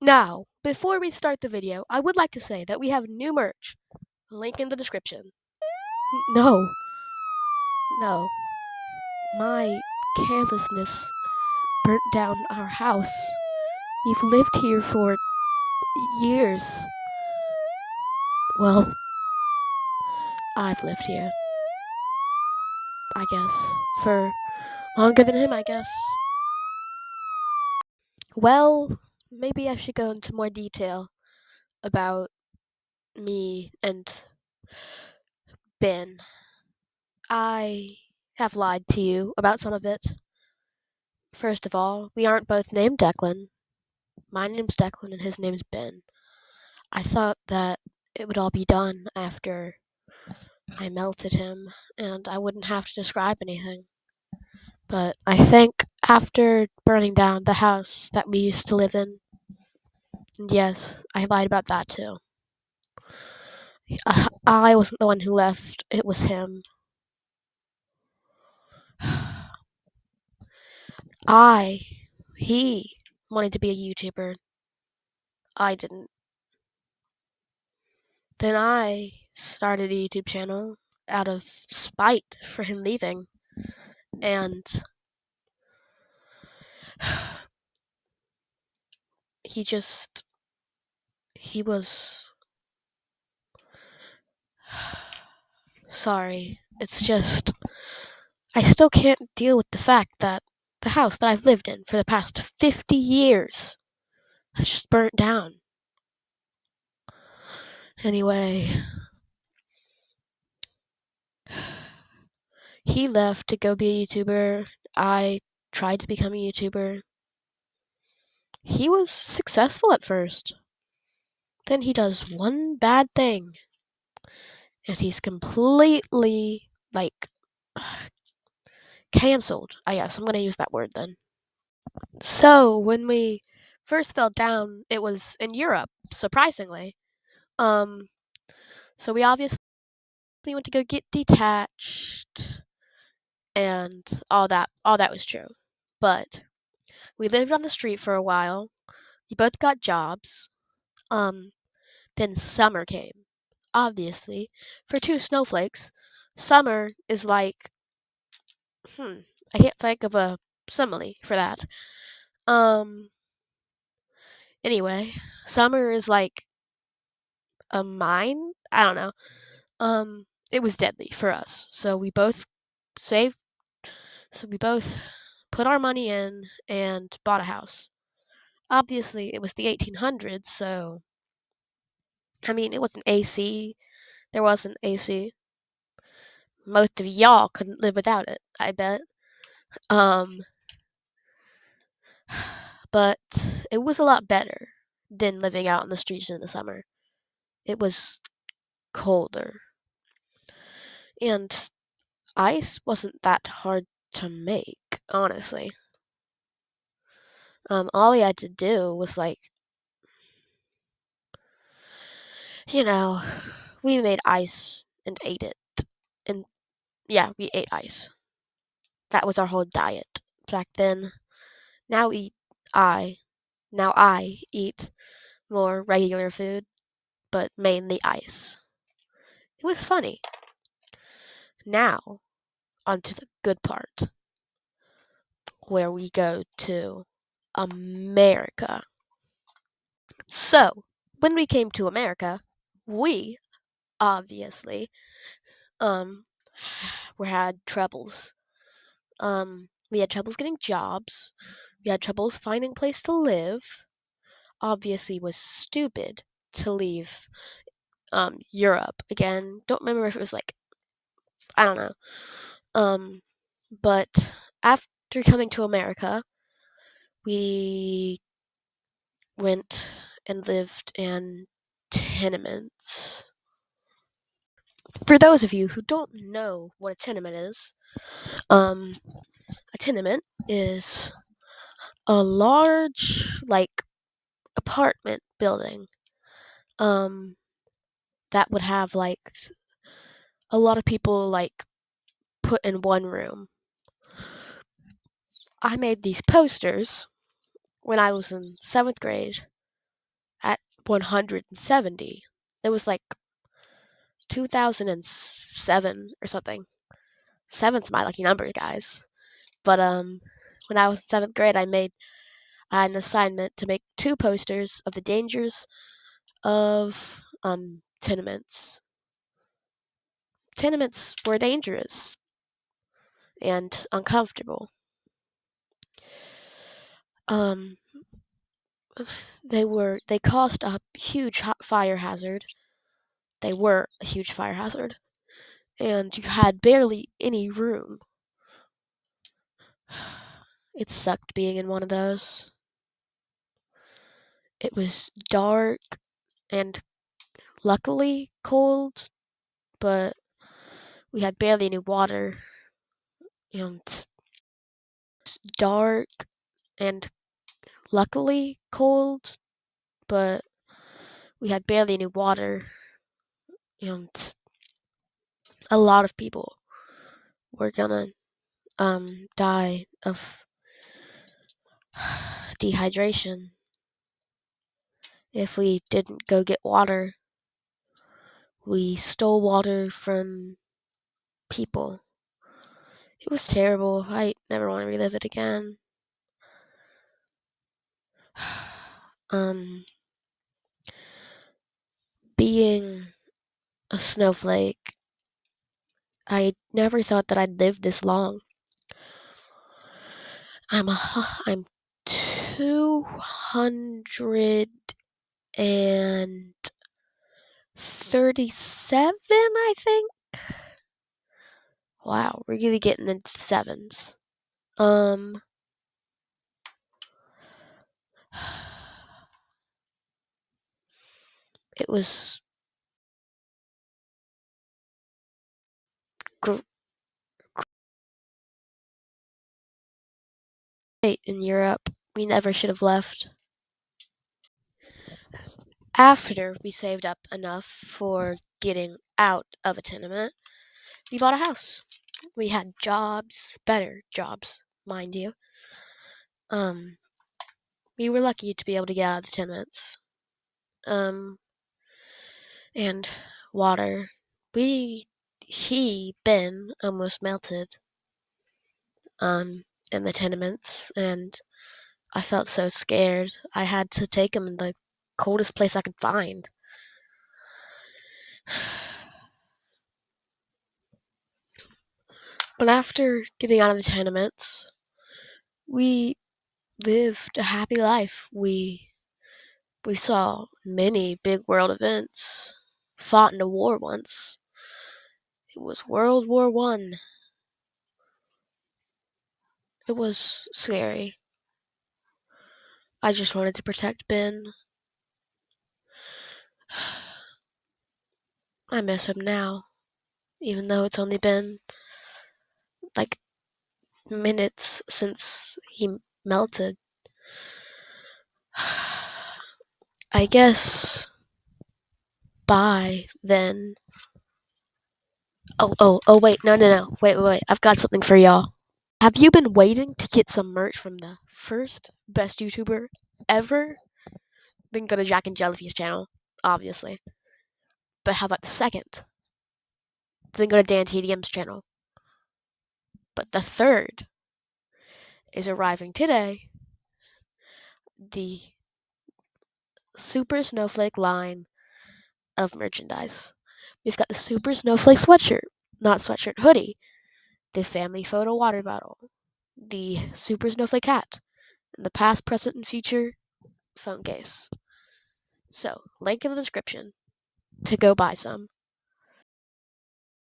Now, before we start the video, I would like to say that we have new merch. Link in the description. No, no. My carelessness burnt down our house. We've lived here for years. Well, I've lived here, I guess, for longer than him, I guess. Well, maybe I should go into more detail about me and Ben. I have lied to you about some of it. First of all, we aren't both named Declan. My name's Declan and his name's Ben. I thought that it would all be done after I melted him and I wouldn't have to describe anything. But I think after burning down the house that we used to live in, and yes, I lied about that too. I wasn't the one who left, it was him. He wanted to be a YouTuber. I didn't. Then I started a YouTube channel out of spite for him leaving. And he was sorry. It's just, I still can't deal with the fact that the house that I've lived in for the past 50 years has just burnt down. Anyway, he left to go be a YouTuber. I tried to become a YouTuber. He was successful at first. Then he does one bad thing. And he's completely, like, cancelled. I guess I'm gonna use that word then. So, when we first fell down, it was in Europe, surprisingly. Um, so we obviously went to go get detached and all that was true. But we lived on the street for a while. We both got jobs. Um, then summer came. Obviously, for two snowflakes, summer is like I can't think of a simile for that. Um anyway, summer is like a mine. I don't know. It was deadly for us. Saved so we both put our money in and bought a house. Obviously, it was the 1800s, so I mean, it wasn't AC. There wasn't AC. Most of y'all couldn't live without it, I bet. Um but it was a lot better than living out in the streets in the summer. It was colder. And ice wasn't that hard to make, honestly. All we had to do was like, you know, we made ice and ate it. And yeah, we ate ice. That was our whole diet back then. Now eat I now I eat more regular food, but mainly ice. It was funny. Now, onto the good part, where we go to America. So, when we came to America, we obviously um we had troubles. We had troubles getting jobs. We had troubles finding a place to live. Obviously, it was stupid to leave Europe again. Don't remember if it was like I don't know. Um, but after coming to America, we went and lived in tenements. For those of you who don't know what a tenement is, a tenement is a large, like, apartment building, um, that would have, like, a lot of people, like, put in one room. I made these posters when I was in 7th grade, 170. It was like 2007 or something. Seven's my lucky number, guys. But when I was in seventh grade, I had an assignment to make 2 posters of the dangers of tenements. Tenements were dangerous and uncomfortable. Um, they caused a huge fire hazard. They were a huge fire hazard, and you had barely any room. It sucked being in one of those. It was dark and luckily cold, but we had barely any water, and dark and luckily cold, but we had barely any water, and a lot of people were gonna die of dehydration if we didn't go get water. We stole water from people. It was terrible. I never want to relive it again. Um, being a snowflake, I never thought that I'd live this long. I'm 237, I think. Wow, we're really getting into sevens. Um, it was great in Europe. We never should have left. After we saved up enough for getting out of a tenement, we bought a house. We had jobs, better jobs, mind you. Um, we were lucky to be able to get out of the tenements. And water. Ben almost melted, in the tenements, and I felt so scared. I had to take him in the coldest place I could find. But after getting out of the tenements, we lived a happy life. We saw many big world events, fought in a war once. It was World War I. It was scary. I just wanted to protect Ben. I miss him now, even though it's only been like minutes since he melted. I guess bye then. Oh, wait, no. Wait. I've got something for y'all. Have you been waiting to get some merch from the first best YouTuber ever? Then go to Jack and Jellyfish channel, obviously. But how about the second? Then go to Dan TDM's channel. But the third is arriving today. The Super Snowflake line of merchandise. We've got the Super Snowflake sweatshirt, not sweatshirt, hoodie, the family photo water bottle, the Super Snowflake hat, and the past, present, and future phone case. So, link in the description to go buy some.